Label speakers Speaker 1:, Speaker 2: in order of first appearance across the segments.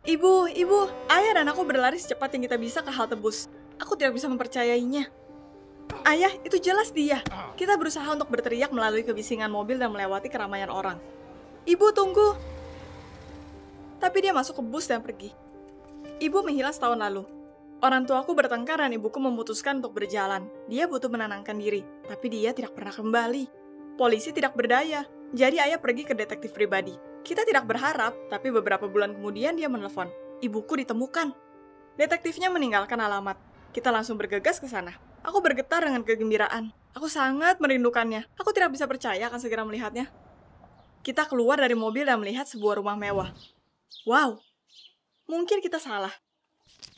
Speaker 1: Ibu, ayah dan aku berlari secepat yang kita bisa ke halte bus. Aku tidak bisa mempercayainya. Ayah, itu jelas dia. Kita berusaha untuk berteriak melalui kebisingan mobil dan melewati keramaian orang. Ibu, tunggu. Tapi dia masuk ke bus dan pergi. Ibu menghilang setahun lalu. Orang tuaku bertengkar dan ibuku memutuskan untuk berjalan. Dia butuh menenangkan diri, tapi dia tidak pernah kembali. Polisi tidak berdaya, jadi ayah pergi ke detektif pribadi. Kita tidak berharap, tapi beberapa bulan kemudian dia menelpon. Ibuku ditemukan. Detektifnya meninggalkan alamat. Kita langsung bergegas ke sana. Aku bergetar dengan kegembiraan. Aku sangat merindukannya. Aku tidak bisa percaya akan segera melihatnya. Kita keluar dari mobil dan melihat sebuah rumah mewah. Wow, mungkin kita salah.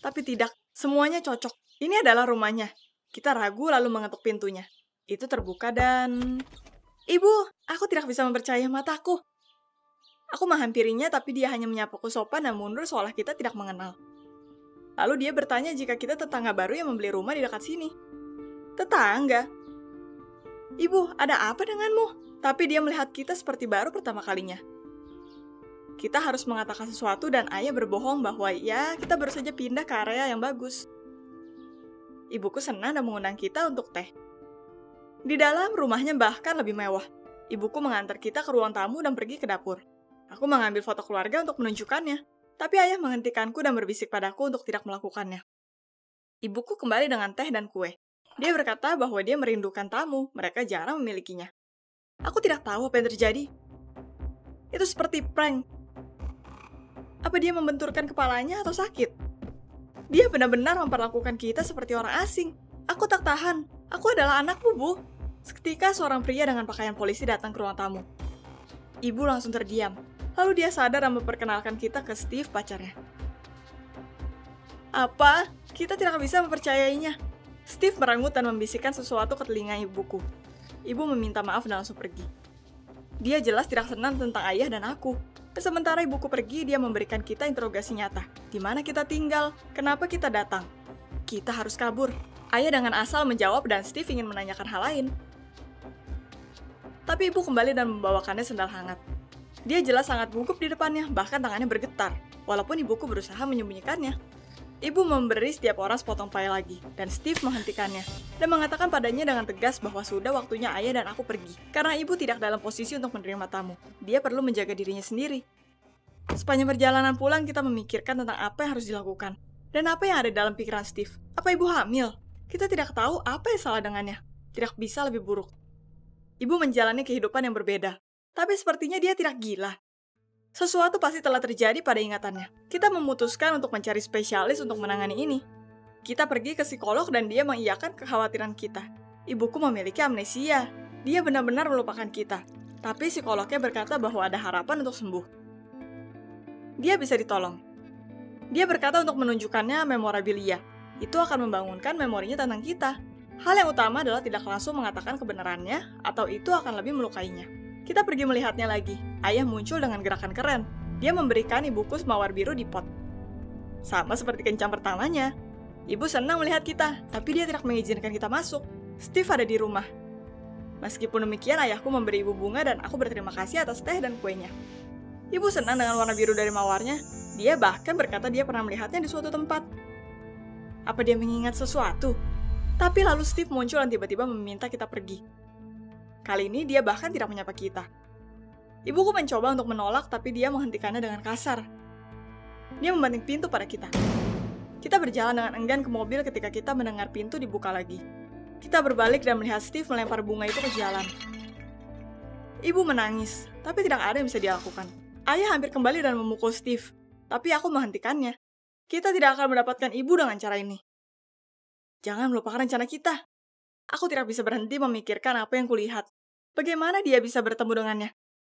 Speaker 1: Tapi tidak, semuanya cocok. Ini adalah rumahnya. Kita ragu lalu mengetuk pintunya. Itu terbuka dan... Ibu, aku tidak bisa mempercayai mataku. Aku menghampirinya tapi dia hanya menyapaku sopan dan mundur seolah kita tidak mengenal. Lalu dia bertanya jika kita tetangga baru yang membeli rumah di dekat sini. Tetangga? Ibu, ada apa denganmu? Tapi dia melihat kita seperti baru pertama kalinya. Kita harus mengatakan sesuatu dan ayah berbohong bahwa ya kita baru saja pindah ke area yang bagus. Ibuku senang dan mengundang kita untuk teh. Di dalam rumahnya bahkan lebih mewah. Ibuku mengantar kita ke ruang tamu dan pergi ke dapur. Aku mengambil foto keluarga untuk menunjukkannya. Tapi ayah menghentikanku dan berbisik padaku untuk tidak melakukannya. Ibuku kembali dengan teh dan kue. Dia berkata bahwa dia merindukan tamu, mereka jarang memilikinya. Aku tidak tahu apa yang terjadi. Itu seperti prank. Apa dia membenturkan kepalanya atau sakit? Dia benar-benar memperlakukan kita seperti orang asing. Aku tak tahan. Aku adalah anakmu, Bu. Seketika seorang pria dengan pakaian polisi datang ke ruang tamu. Ibu langsung terdiam. Lalu dia sadar dan memperkenalkan kita ke Steve, pacarnya. Apa? Kita tidak bisa mempercayainya. Steve merengut dan membisikkan sesuatu ke telinga ibuku. Ibu meminta maaf dan langsung pergi. Dia jelas tidak senang tentang ayah dan aku. Sementara ibuku pergi, dia memberikan kita interogasi nyata. Di mana kita tinggal? Kenapa kita datang? Kita harus kabur. Ayah dengan asal menjawab dan Steve ingin menanyakan hal lain. Tapi ibu kembali dan membawakannya sendal hangat. Dia jelas sangat gugup di depannya, bahkan tangannya bergetar. Walaupun ibuku berusaha menyembunyikannya. Ibu memberi setiap orang sepotong pai lagi, dan Steve menghentikannya, dan mengatakan padanya dengan tegas bahwa sudah waktunya ayah dan aku pergi, karena ibu tidak dalam posisi untuk menerima tamu. Dia perlu menjaga dirinya sendiri. Sepanjang perjalanan pulang, kita memikirkan tentang apa yang harus dilakukan, dan apa yang ada dalam pikiran Steve. Apa ibu hamil? Kita tidak tahu apa yang salah dengannya. Tidak bisa lebih buruk. Ibu menjalani kehidupan yang berbeda, tapi sepertinya dia tidak gila. Sesuatu pasti telah terjadi pada ingatannya. Kita memutuskan untuk mencari spesialis untuk menangani ini. Kita pergi ke psikolog dan dia mengiyakan kekhawatiran kita. Ibuku memiliki amnesia. Dia benar-benar melupakan kita. Tapi psikolognya berkata bahwa ada harapan untuk sembuh. Dia bisa ditolong. Dia berkata untuk menunjukkannya memorabilia. Itu akan membangunkan memorinya tentang kita. Hal yang utama adalah tidak langsung mengatakan kebenarannya, atau itu akan lebih melukainya. Kita pergi melihatnya lagi. Ayah muncul dengan gerakan keren. Dia memberikan ibuku mawar biru di pot. Sama seperti kencan pertamanya. Ibu senang melihat kita, tapi dia tidak mengizinkan kita masuk. Steve ada di rumah. Meskipun demikian, ayahku memberi ibu bunga dan aku berterima kasih atas teh dan kuenya. Ibu senang dengan warna biru dari mawarnya. Dia bahkan berkata dia pernah melihatnya di suatu tempat. Apa dia mengingat sesuatu? Tapi lalu Steve muncul dan tiba-tiba meminta kita pergi. Kali ini dia bahkan tidak menyapa kita. Ibuku mencoba untuk menolak, tapi dia menghentikannya dengan kasar. Dia membanting pintu pada kita. Kita berjalan dengan enggan ke mobil ketika kita mendengar pintu dibuka lagi. Kita berbalik dan melihat Steve melempar bunga itu ke jalan. Ibu menangis, tapi tidak ada yang bisa dilakukan. Ayah hampir kembali dan memukul Steve, tapi aku menghentikannya. Kita tidak akan mendapatkan ibu dengan cara ini. Jangan melupakan rencana kita. Aku tidak bisa berhenti memikirkan apa yang kulihat. Bagaimana dia bisa bertemu dengannya?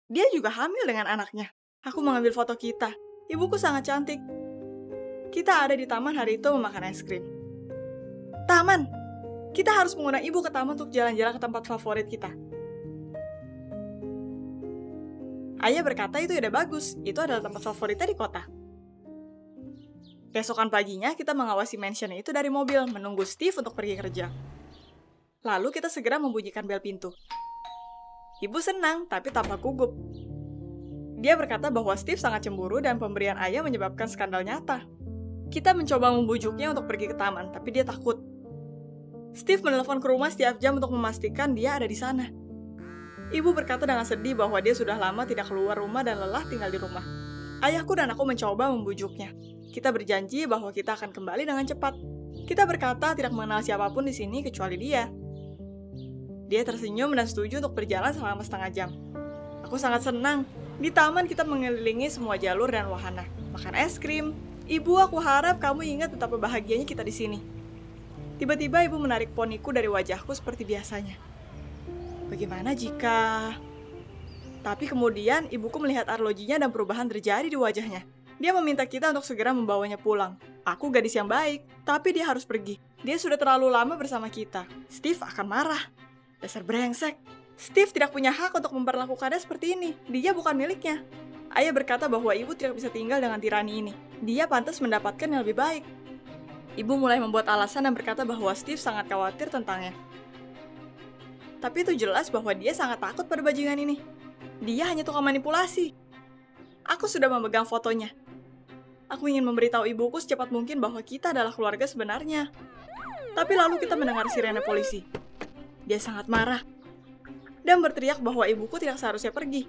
Speaker 1: Dia juga hamil dengan anaknya. Aku mengambil foto kita. Ibuku sangat cantik. Kita ada di taman hari itu memakan es krim. Taman! Kita harus mengundang ibu ke taman untuk jalan-jalan ke tempat favorit kita. Ayah berkata itu udah bagus. Itu adalah tempat favoritnya di kota. Keesokan paginya, kita mengawasi mansion itu dari mobil, menunggu Steve untuk pergi kerja. Lalu kita segera membunyikan bel pintu. Ibu senang, tapi tampak gugup. Dia berkata bahwa Steve sangat cemburu dan pemberian ayah menyebabkan skandal nyata. Kita mencoba membujuknya untuk pergi ke taman, tapi dia takut. Steve menelpon ke rumah setiap jam untuk memastikan dia ada di sana. Ibu berkata dengan sedih bahwa dia sudah lama tidak keluar rumah dan lelah tinggal di rumah. Ayahku dan aku mencoba membujuknya. Kita berjanji bahwa kita akan kembali dengan cepat. Kita berkata tidak mengenal siapapun di sini kecuali dia. Dia tersenyum dan setuju untuk berjalan selama setengah jam. Aku sangat senang. Di taman kita mengelilingi semua jalur dan wahana. Makan es krim. Ibu, aku harap kamu ingat betapa bahagianya kita di sini. Tiba-tiba ibu menarik poniku dari wajahku seperti biasanya. Bagaimana jika... Tapi kemudian ibuku melihat arlojinya dan perubahan terjadi di wajahnya. Dia meminta kita untuk segera membawanya pulang. Aku gadis yang baik, tapi dia harus pergi. Dia sudah terlalu lama bersama kita. Steve akan marah. Dasar brengsek. Steve tidak punya hak untuk memperlakukannya seperti ini. Dia bukan miliknya. Ayah berkata bahwa ibu tidak bisa tinggal dengan tirani ini. Dia pantas mendapatkan yang lebih baik. Ibu mulai membuat alasan dan berkata bahwa Steve sangat khawatir tentangnya. Tapi itu jelas bahwa dia sangat takut pada bajingan ini. Dia hanya tukang manipulasi. Aku sudah memegang fotonya. Aku ingin memberitahu ibuku secepat mungkin bahwa kita adalah keluarga sebenarnya. Tapi lalu kita mendengar sirene polisi. Dia sangat marah dan berteriak bahwa ibuku tidak seharusnya pergi.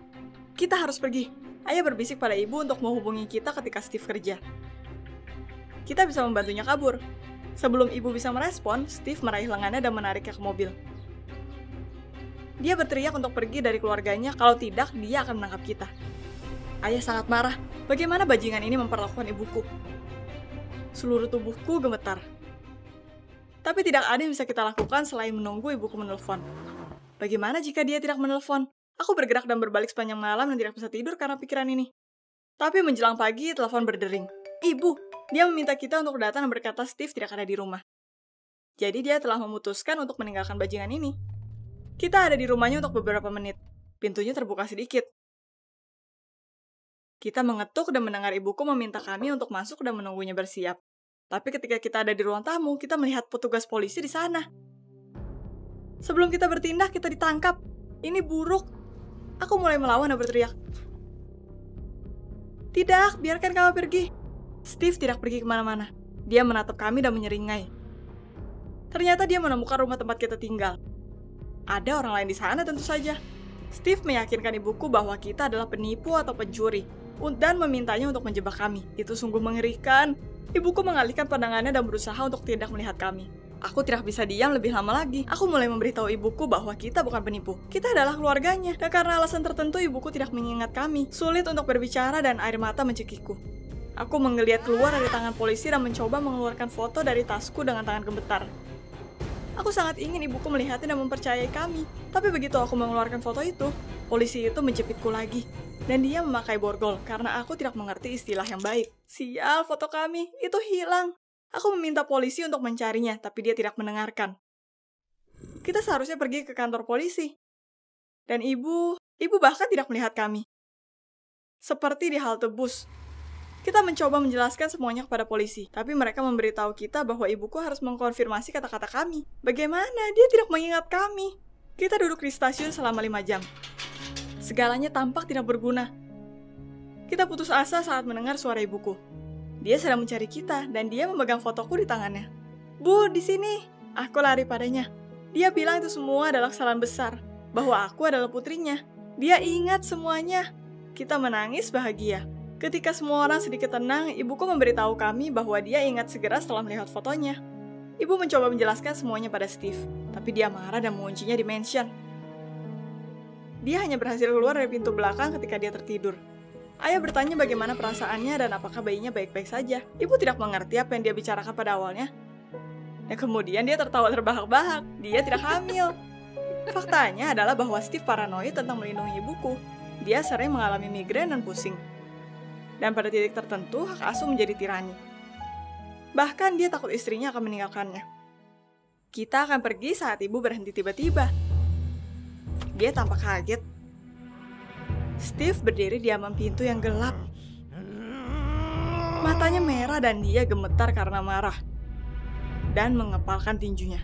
Speaker 1: Kita harus pergi. Ayah berbisik pada ibu untuk menghubungi kita ketika Steve kerja. Kita bisa membantunya kabur. Sebelum ibu bisa merespon, Steve meraih lengannya dan menariknya ke mobil. Dia berteriak untuk pergi dari keluarganya, kalau tidak dia akan menangkap kita. Ayah sangat marah. Bagaimana bajingan ini memperlakukan ibuku? Seluruh tubuhku gemetar. Tapi tidak ada yang bisa kita lakukan selain menunggu ibuku menelpon. Bagaimana jika dia tidak menelpon? Aku bergerak dan berbalik sepanjang malam dan tidak bisa tidur karena pikiran ini. Tapi menjelang pagi, telepon berdering. Ibu, dia meminta kita untuk datang dan berkata Steve tidak ada di rumah. Jadi dia telah memutuskan untuk meninggalkan bajingan ini. Kita ada di rumahnya untuk beberapa menit. Pintunya terbuka sedikit. Kita mengetuk dan mendengar ibuku meminta kami untuk masuk dan menunggunya bersiap. Tapi ketika kita ada di ruang tamu, kita melihat petugas polisi di sana. Sebelum kita bertindak, kita ditangkap. Ini buruk. Aku mulai melawan dan berteriak. Tidak, biarkan kami pergi. Steve tidak pergi kemana-mana. Dia menatap kami dan menyeringai. Ternyata dia menemukan rumah tempat kita tinggal. Ada orang lain di sana tentu saja. Steve meyakinkan ibuku bahwa kita adalah penipu atau pencuri dan memintanya untuk menjebak kami. Itu sungguh mengerikan. Ibuku mengalihkan pandangannya dan berusaha untuk tidak melihat kami. Aku tidak bisa diam lebih lama lagi. Aku mulai memberitahu ibuku bahwa kita bukan penipu. Kita adalah keluarganya. Dan karena alasan tertentu ibuku tidak mengingat kami. Sulit untuk berbicara dan air mata mencekikku. Aku menggeliat keluar dari tangan polisi dan mencoba mengeluarkan foto dari tasku dengan tangan gemetar. Aku sangat ingin ibuku melihatnya dan mempercayai kami. Tapi begitu aku mengeluarkan foto itu, polisi itu menjepitku lagi. Dan dia memakai borgol karena aku tidak mengerti istilah yang baik. Sial, foto kami itu hilang. Aku meminta polisi untuk mencarinya, tapi dia tidak mendengarkan. Kita seharusnya pergi ke kantor polisi. Dan ibu bahkan tidak melihat kami. Seperti di halte bus. Kita mencoba menjelaskan semuanya kepada polisi, tapi mereka memberitahu kita bahwa ibuku harus mengkonfirmasi kata-kata kami. Bagaimana? Dia tidak mengingat kami. Kita duduk di stasiun selama 5 jam. Segalanya tampak tidak berguna. Kita putus asa saat mendengar suara ibuku. Dia sedang mencari kita, dan dia memegang fotoku di tangannya. Bu, di sini. Aku lari padanya. Dia bilang itu semua adalah kesalahan besar, bahwa aku adalah putrinya. Dia ingat semuanya. Kita menangis bahagia. Ketika semua orang sedikit tenang, ibuku memberitahu kami bahwa dia ingat segera setelah melihat fotonya. Ibu mencoba menjelaskan semuanya pada Steve, tapi dia marah dan menguncinya di mansion. Dia hanya berhasil keluar dari pintu belakang ketika dia tertidur. Ayah bertanya bagaimana perasaannya dan apakah bayinya baik-baik saja. Ibu tidak mengerti apa yang dia bicarakan pada awalnya. Dan kemudian dia tertawa terbahak-bahak. Dia tidak hamil. Faktanya adalah bahwa Steve paranoid tentang melindungi ibuku. Dia sering mengalami migrain dan pusing. Dan pada titik tertentu, hak asuh menjadi tirani. Bahkan dia takut istrinya akan meninggalkannya. Kita akan pergi saat ibu berhenti tiba-tiba. Dia tampak kaget. Steve berdiri di ambang pintu yang gelap. Matanya merah dan dia gemetar karena marah. Dan mengepalkan tinjunya.